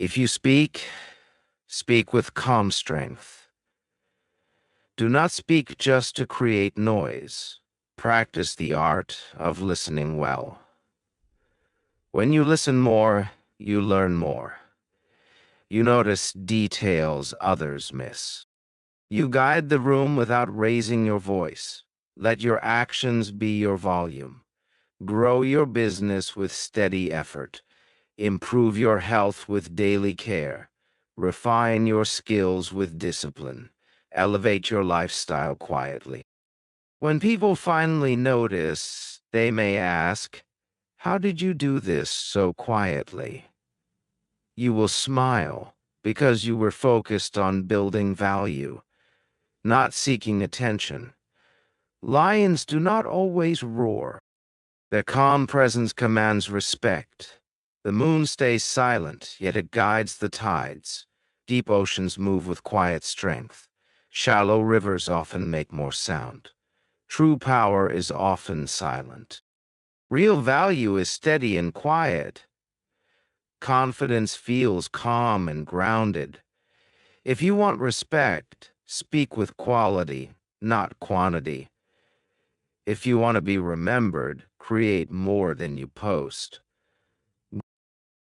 If you speak, speak with calm strength. Do not speak just to create noise. Practice the art of listening well. When you listen more, you learn more. You notice details others miss. You guide the room without raising your voice. Let your actions be your volume. Grow your business with steady effort. Improve your health with daily care. Refine your skills with discipline. Elevate your lifestyle quietly. When people finally notice, they may ask, "How did you do this so quietly?" You will smile because you were focused on building value, not seeking attention. Lions do not always roar. Their calm presence commands respect. The moon stays silent, yet it guides the tides. Deep oceans move with quiet strength. Shallow rivers often make more sound. True power is often silent. Real value is steady and quiet. Confidence feels calm and grounded. If you want respect, speak with quality, not quantity. If you want to be remembered, create more than you post.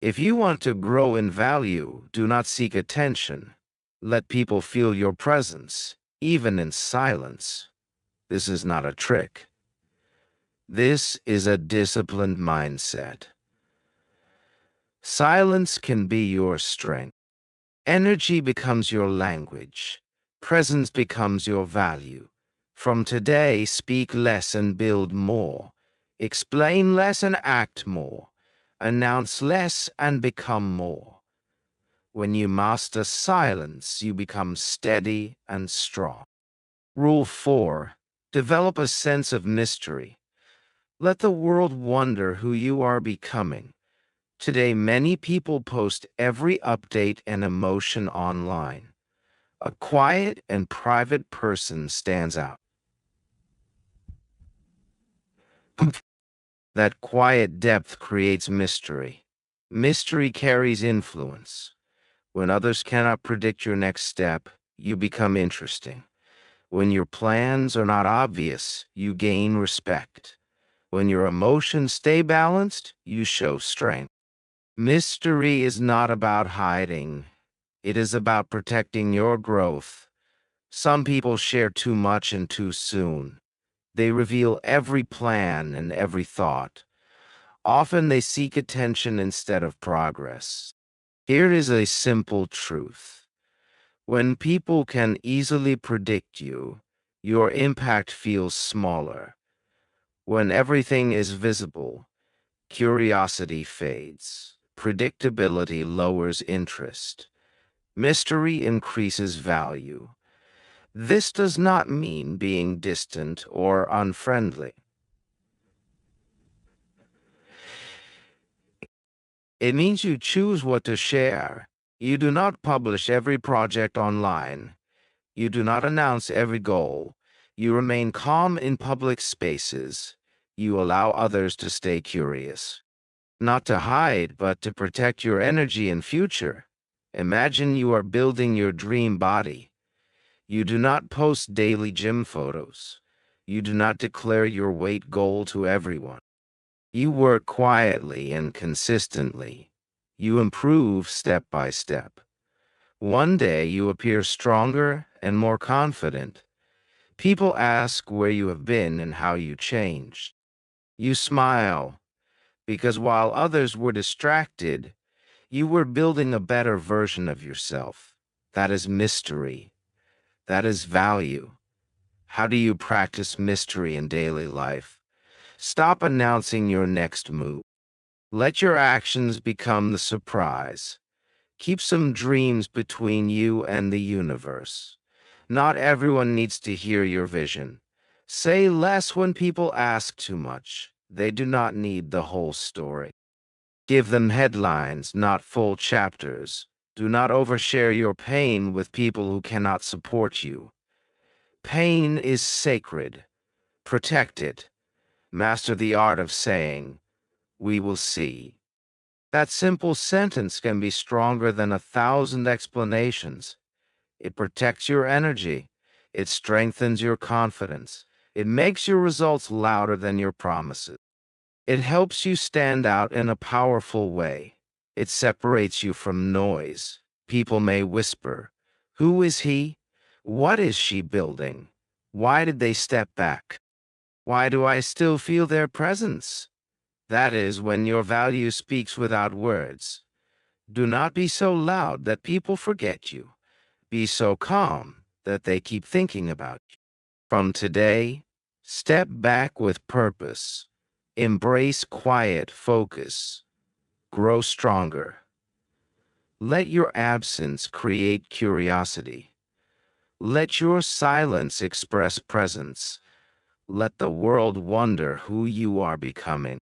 If you want to grow in value, do not seek attention. Let people feel your presence, even in silence. This is not a trick. This is a disciplined mindset. Silence can be your strength. Energy becomes your language. Presence becomes your value. From today, speak less and build more. Explain less and act more. Announce less and become more. When you master silence, you become steady and strong. Rule 4. Develop a sense of mystery. Let the world wonder who you are becoming. Today, many people post every update and emotion online. A quiet and private person stands out. That quiet depth creates mystery. Mystery carries influence. When others cannot predict your next step, you become interesting. When your plans are not obvious, you gain respect. When your emotions stay balanced, you show strength. Mystery is not about hiding. It is about protecting your growth. Some people share too much and too soon. They reveal every plan and every thought. Often they seek attention instead of progress. Here is a simple truth. When people can easily predict you, your impact feels smaller. When everything is visible, curiosity fades. Predictability lowers interest. Mystery increases value. This does not mean being distant or unfriendly. It means you choose what to share. You do not publish every project online. You do not announce every goal. You remain calm in public spaces. You allow others to stay curious. Not to hide, but to protect your energy and future. Imagine you are building your dream body. You do not post daily gym photos. You do not declare your weight goal to everyone. You work quietly and consistently. You improve step by step. One day you appear stronger and more confident. People ask where you have been and how you changed. You smile, because while others were distracted, you were building a better version of yourself. That is mystery. That is value. How do you practice mystery in daily life? Stop announcing your next move. Let your actions become the surprise. Keep some dreams between you and the universe. Not everyone needs to hear your vision. Say less when people ask too much. They do not need the whole story. Give them headlines, not full chapters. Do not overshare your pain with people who cannot support you. Pain is sacred. Protect it. Master the art of saying, "We will see." That simple sentence can be stronger than 1,000 explanations. It protects your energy. It strengthens your confidence. It makes your results louder than your promises. It helps you stand out in a powerful way. It separates you from noise. People may whisper, "Who is he? What is she building? Why did they step back? Why do I still feel their presence?" That is when your value speaks without words. Do not be so loud that people forget you. Be so calm that they keep thinking about you. From today, step back with purpose. Embrace quiet focus. Grow stronger. Let your absence create curiosity. Let your silence express presence. Let the world wonder who you are becoming.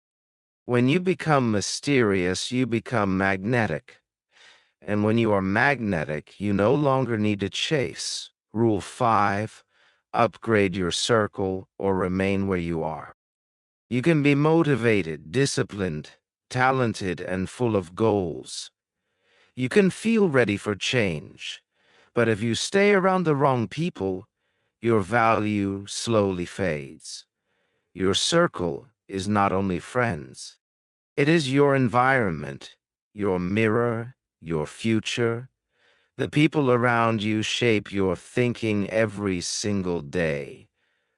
When you become mysterious, you become magnetic. And when you are magnetic, you no longer need to chase. Rule 5, upgrade your circle or remain where you are. You can be motivated, disciplined, talented, and full of goals. You can feel ready for change. But if you stay around the wrong people, your value slowly fades. Your circle is not only friends, it is your environment, your mirror, your future. The people around you shape your thinking every single day.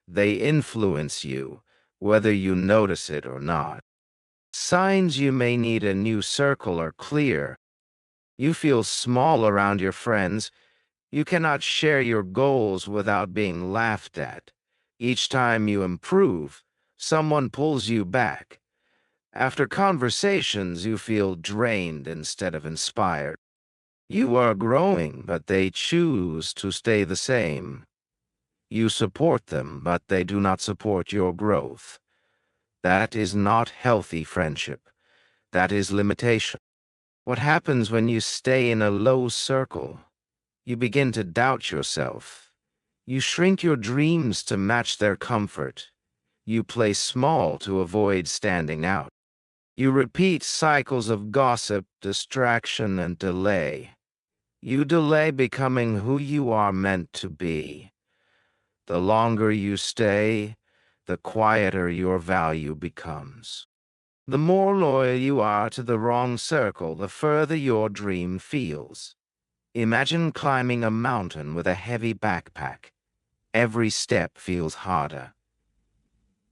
They influence you, whether you notice it or not. Signs you may need a new circle are clear. You feel small around your friends. You cannot share your goals without being laughed at. Each time you improve, someone pulls you back. After conversations, you feel drained instead of inspired. You are growing, but they choose to stay the same. You support them, but they do not support your growth. That is not healthy friendship. That is limitation. What happens when you stay in a low circle? You begin to doubt yourself. You shrink your dreams to match their comfort. You play small to avoid standing out. You repeat cycles of gossip, distraction, and delay. You delay becoming who you are meant to be. The longer you stay, the quieter your value becomes. The more loyal you are to the wrong circle, the further your dream feels. Imagine climbing a mountain with a heavy backpack. Every step feels harder.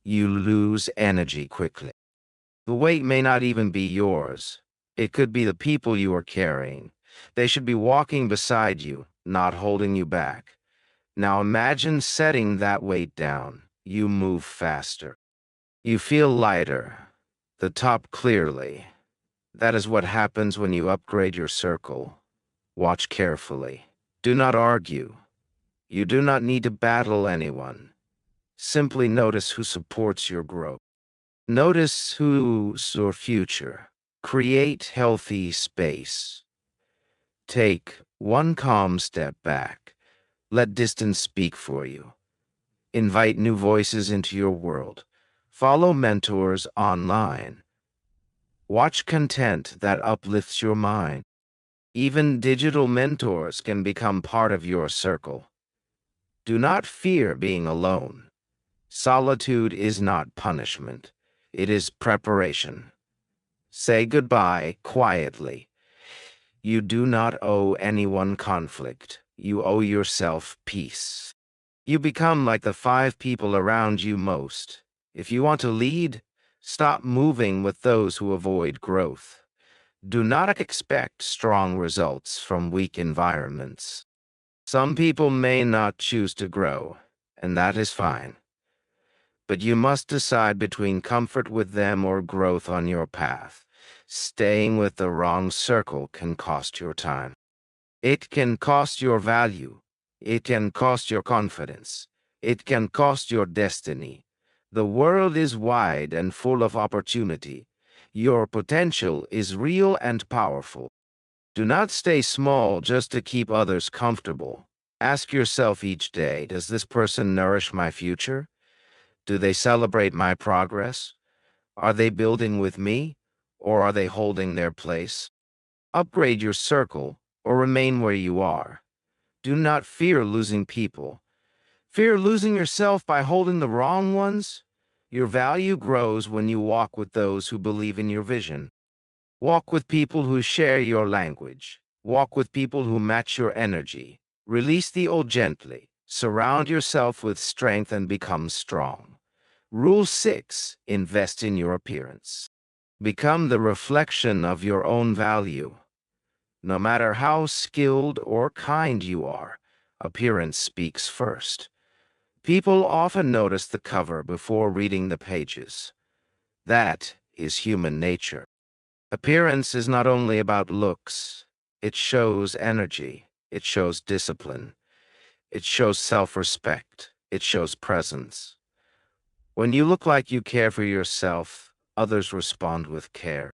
You lose energy quickly. The weight may not even be yours. It could be the people you are carrying. They should be walking beside you, not holding you back. Now imagine setting that weight down. You move faster. You feel lighter. The top clearly. That is what happens when you upgrade your circle. Watch carefully. Do not argue. You do not need to battle anyone. Simply notice who supports your growth. Notice who's your future. Create healthy space. Take one calm step back. Let distance speak for you. Invite new voices into your world. Follow mentors online. Watch content that uplifts your mind. Even digital mentors can become part of your circle. Do not fear being alone. Solitude is not punishment. It is preparation. Say goodbye quietly. You do not owe anyone conflict. You owe yourself peace. You become like the 5 people around you most. If you want to lead, stop moving with those who avoid growth. Do not expect strong results from weak environments. Some people may not choose to grow, and that is fine. But you must decide between comfort with them or growth on your path. Staying with the wrong circle can cost your time. It can cost your value. It can cost your confidence. It can cost your destiny. The world is wide and full of opportunity. Your potential is real and powerful. Do not stay small just to keep others comfortable. Ask yourself each day, does this person nourish my future? Do they celebrate my progress? Are they building with me? or are they holding their place? Upgrade your circle or remain where you are. Do not fear losing people. Fear losing yourself by holding the wrong ones? Your value grows when you walk with those who believe in your vision. Walk with people who share your language. Walk with people who match your energy. Release the old gently. Surround yourself with strength and become strong. Rule 6. Invest in your appearance. Become the reflection of your own value. No matter how skilled or kind you are, appearance speaks first. People often notice the cover before reading the pages. That is human nature. Appearance is not only about looks. It shows energy. It shows discipline. It shows self-respect. It shows presence. When you look like you care for yourself, others respond with care.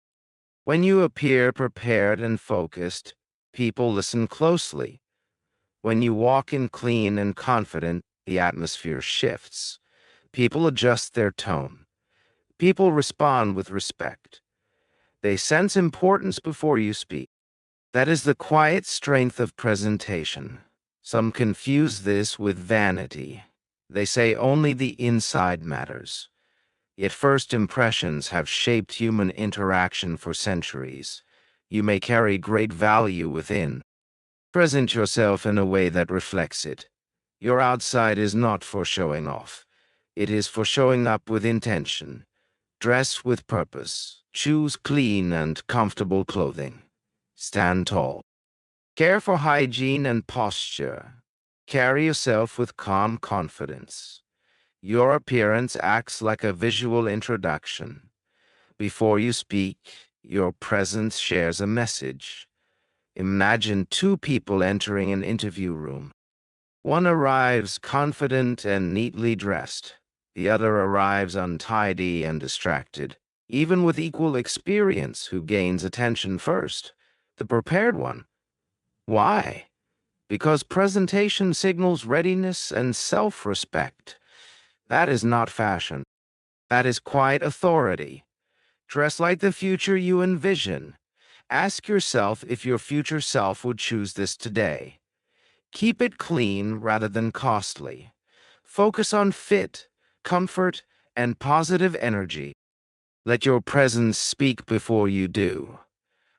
When you appear prepared and focused, people listen closely. When you walk in clean and confident, the atmosphere shifts. People adjust their tone. People respond with respect. They sense importance before you speak. That is the quiet strength of presentation. Some confuse this with vanity. They say only the inside matters. Yet first impressions have shaped human interaction for centuries. You may carry great value within. Present yourself in a way that reflects it. Your outside is not for showing off. It is for showing up with intention. Dress with purpose. Choose clean and comfortable clothing. Stand tall. Care for hygiene and posture. Carry yourself with calm confidence. Your appearance acts like a visual introduction. Before you speak, your presence shares a message. Imagine two people entering an interview room. One arrives confident and neatly dressed. The other arrives untidy and distracted. Even with equal experience, who gains attention first? The prepared one. Why? Because presentation signals readiness and self-respect. That is not fashion. That is quiet authority. Dress like the future you envision. Ask yourself if your future self would choose this today. Keep it clean rather than costly. Focus on fit, comfort, and positive energy. Let your presence speak before you do.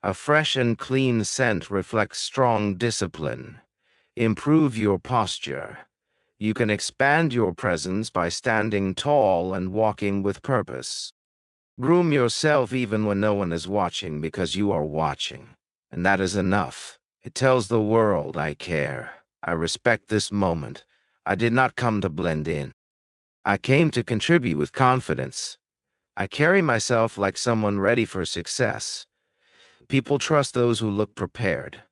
A fresh and clean scent reflects strong discipline. Improve your posture. You can expand your presence by standing tall and walking with purpose. Groom yourself even when no one is watching, because you are watching. And that is enough. It tells the world I care. I respect this moment. I did not come to blend in. I came to contribute with confidence. I carry myself like someone ready for success. People trust those who look prepared.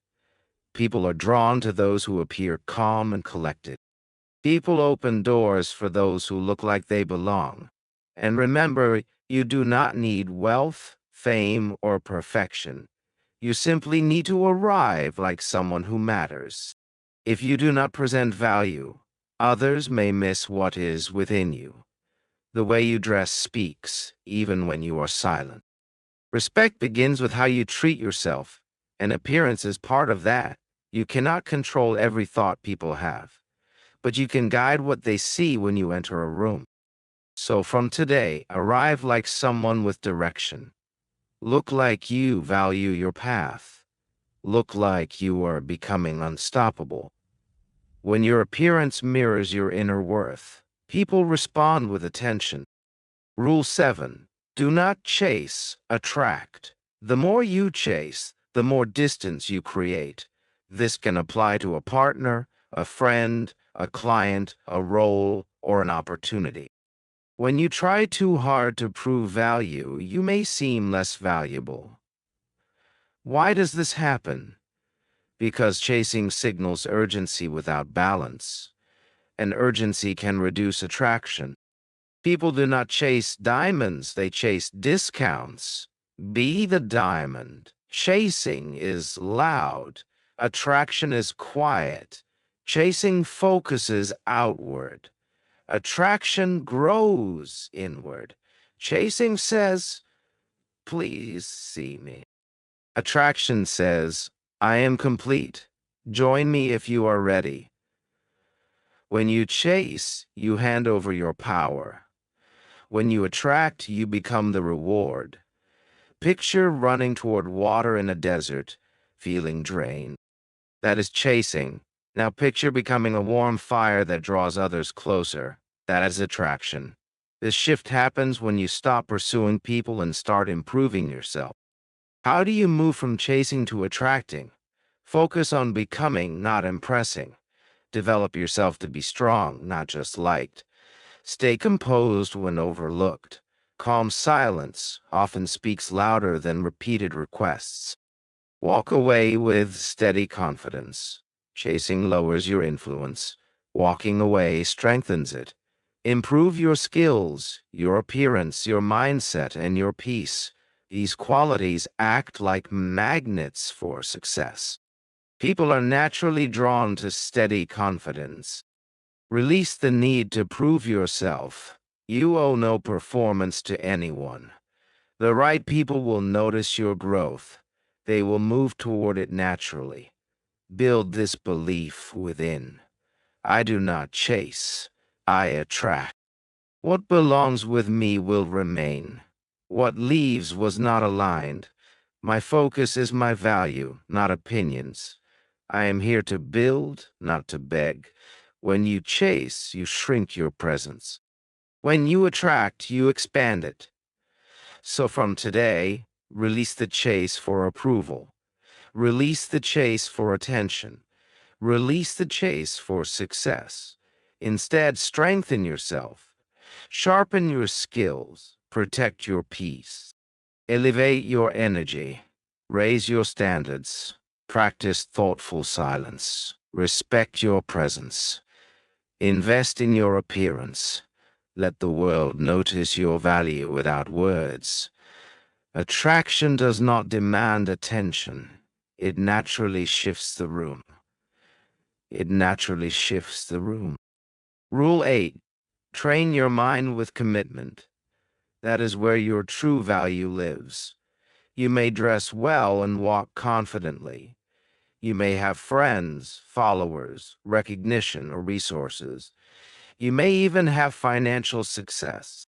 People are drawn to those who appear calm and collected. People open doors for those who look like they belong. And remember, you do not need wealth, fame, or perfection. You simply need to arrive like someone who matters. If you do not present value, others may miss what is within you. The way you dress speaks, even when you are silent. Respect begins with how you treat yourself, and appearance is part of that. You cannot control every thought people have, but you can guide what they see when you enter a room. So from today, arrive like someone with direction. Look like you value your path. Look like you are becoming unstoppable. When your appearance mirrors your inner worth, people respond with attention. Rule 7. Do not chase, attract. The more you chase, the more distance you create. This can apply to a partner, a friend, a client, a role, or an opportunity. When you try too hard to prove value, you may seem less valuable. Why does this happen? Because chasing signals urgency without balance, and urgency can reduce attraction. People do not chase diamonds, they chase discounts. Be the diamond. Chasing is loud. Attraction is quiet. Chasing focuses outward. Attraction grows inward. Chasing says, please see me. Attraction says, I am complete. Join me if you are ready. When you chase, you hand over your power. When you attract, you become the reward. Picture running toward water in a desert, feeling drained. That is chasing. Now picture becoming a warm fire that draws others closer. That is attraction. This shift happens when you stop pursuing people and start improving yourself. How do you move from chasing to attracting? Focus on becoming, not impressing. Develop yourself to be strong, not just liked. Stay composed when overlooked. Calm silence often speaks louder than repeated requests. Walk away with steady confidence. Chasing lowers your influence. Walking away strengthens it. Improve your skills, your appearance, your mindset, and your peace. These qualities act like magnets for success. People are naturally drawn to steady confidence. Release the need to prove yourself. You owe no performance to anyone. The right people will notice your growth. They will move toward it naturally. Build this belief within. I do not chase. I attract. What belongs with me will remain. What leaves was not aligned. My focus is my value, not opinions. I am here to build, not to beg. When you chase, you shrink your presence. When you attract, you expand it. So from today, release the chase for approval. Release the chase for attention. Release the chase for success. Instead, strengthen yourself. Sharpen your skills. Protect your peace. Elevate your energy. Raise your standards. Practice thoughtful silence. Respect your presence. Invest in your appearance. Let the world notice your value without words. Attraction does not demand attention. It naturally shifts the room. It naturally shifts the room. Rule 8. Train your mind with commitment. That is where your true value lives. You may dress well and walk confidently. You may have friends, followers, recognition, or resources. You may even have financial success.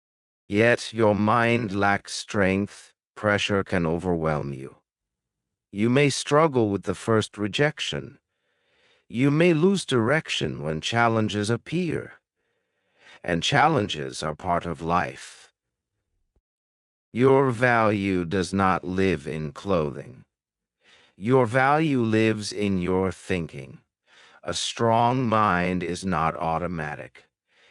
Yet your mind lacks strength. Pressure can overwhelm you. You may struggle with the first rejection. You may lose direction when challenges appear. And challenges are part of life. Your value does not live in clothing. Your value lives in your thinking. A strong mind is not automatic.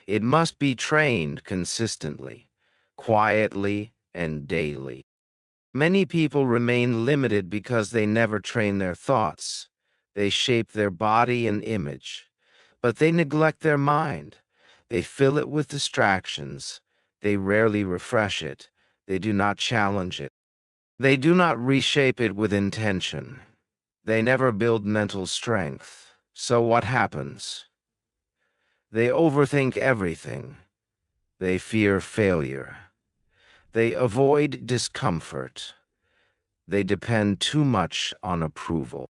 It must be trained consistently, quietly, and daily. Many people remain limited because they never train their thoughts. They shape their body and image, but they neglect their mind. They fill it with distractions. They rarely refresh it. They do not challenge it. They do not reshape it with intention. They never build mental strength. So what happens? They overthink everything. They fear failure. They avoid discomfort. They depend too much on approval.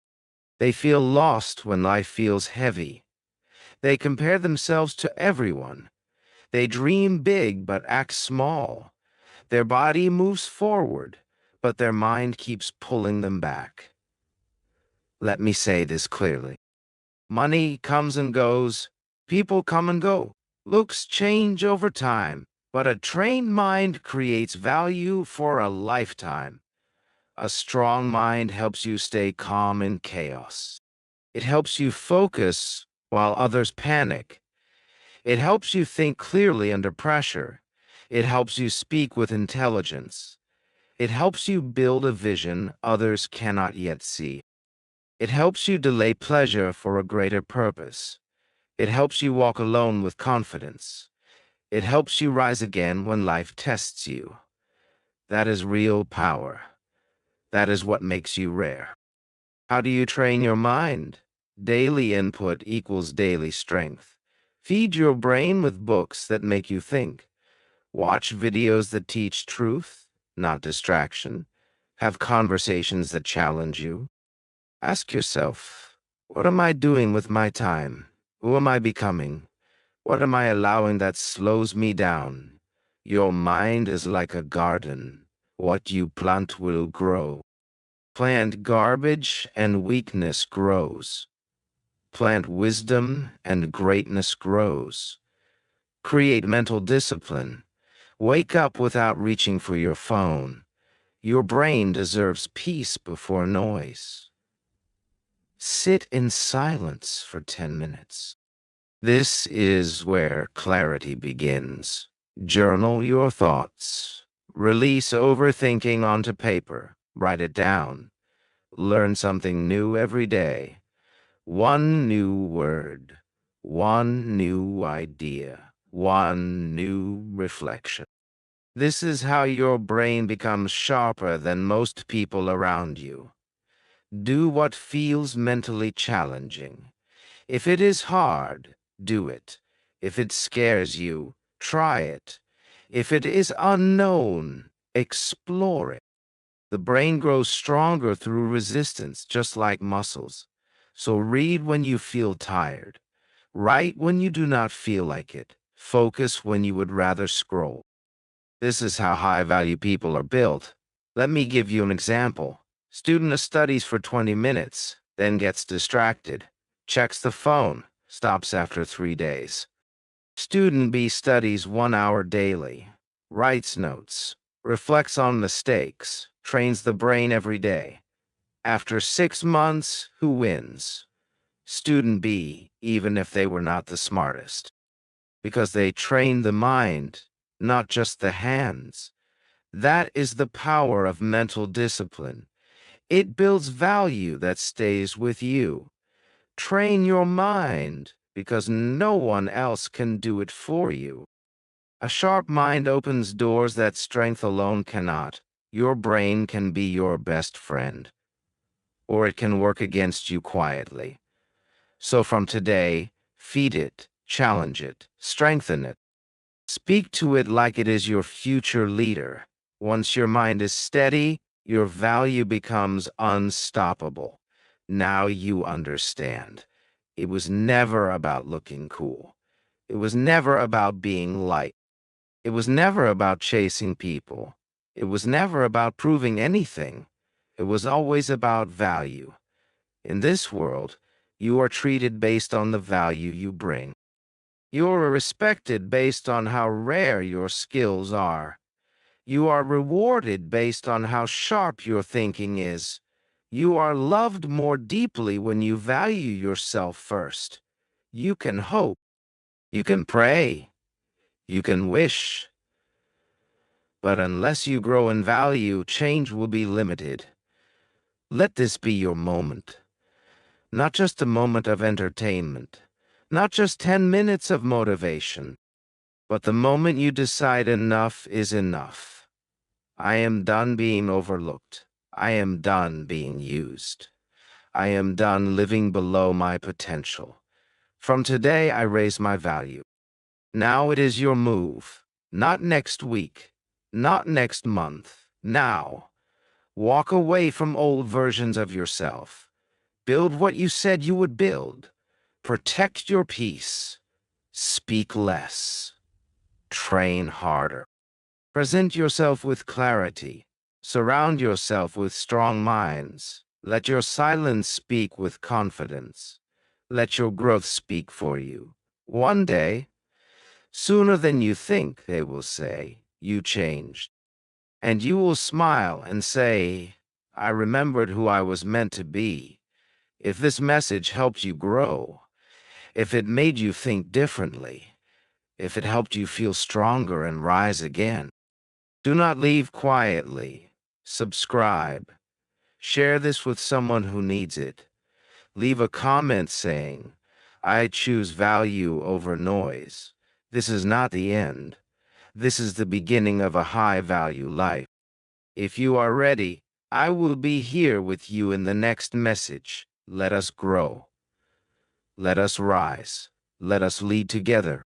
They feel lost when life feels heavy. They compare themselves to everyone. They dream big but act small. Their body moves forward, but their mind keeps pulling them back. Let me say this clearly. Money comes and goes. People come and go. Looks change over time, but a trained mind creates value for a lifetime. A strong mind helps you stay calm in chaos. It helps you focus while others panic. It helps you think clearly under pressure. It helps you speak with intelligence. It helps you build a vision others cannot yet see. It helps you delay pleasure for a greater purpose. It helps you walk alone with confidence. It helps you rise again when life tests you. That is real power. That is what makes you rare. How do you train your mind? Daily input equals daily strength. Feed your brain with books that make you think. Watch videos that teach truth. not distraction. Have conversations that challenge you. Ask yourself, what am I doing with my time? Who am I becoming? What am I allowing that slows me down? Your mind is like a garden. What you plant will grow. Plant garbage and weakness grows. Plant wisdom and greatness grows. Create mental discipline. Wake up without reaching for your phone. Your brain deserves peace before noise. Sit in silence for 10 minutes. This is where clarity begins. Journal your thoughts. Release overthinking onto paper. Write it down. Learn something new every day. One new word. One new idea. One new reflection. This is how your brain becomes sharper than most people around you. Do what feels mentally challenging. If it is hard, do it. If it scares you, try it. If it is unknown, explore it. The brain grows stronger through resistance, just like muscles. So read when you feel tired. Write when you do not feel like it. Focus when you would rather scroll. This is how high-value people are built. Let me give you an example. Student studies for 20 minutes, then gets distracted, checks the phone, stops after 3 days. Student B studies 1 hour daily, writes notes, reflects on mistakes, trains the brain every day. After 6 months, who wins? Student B, even if they were not the smartest. Because they trained the mind, not just the hands. That is the power of mental discipline. It builds value that stays with you. Train your mind because no one else can do it for you. A sharp mind opens doors that strength alone cannot. Your brain can be your best friend, or it can work against you quietly. So from today, feed it, challenge it, strengthen it. Speak to it like it is your future leader. Once your mind is steady, your value becomes unstoppable. Now you understand. It was never about looking cool. It was never about being liked. It was never about chasing people. It was never about proving anything. It was always about value. In this world, you are treated based on the value you bring. You are respected based on how rare your skills are. You are rewarded based on how sharp your thinking is. You are loved more deeply when you value yourself first. You can hope. You can pray. You can wish. But unless you grow in value, change will be limited. Let this be your moment. Not just a moment of entertainment. Not just 10 minutes of motivation. But the moment you decide enough is enough. I am done being overlooked. I am done being used. I am done living below my potential. From today, I raise my value. Now it is your move. Not next week. Not next month. Now. Walk away from old versions of yourself. Build what you said you would build. Protect your peace. Speak less. Train harder. Present yourself with clarity. Surround yourself with strong minds. Let your silence speak with confidence. Let your growth speak for you. One day, sooner than you think, they will say, you changed. And you will smile and say, I remembered who I was meant to be. If this message helped you grow, if it made you think differently, if it helped you feel stronger and rise again, do not leave quietly. Subscribe. Share this with someone who needs it. Leave a comment saying, I choose value over noise. This is not the end. This is the beginning of a high-value life. If you are ready, I will be here with you in the next message. Let us grow. Let us rise. Let us lead together.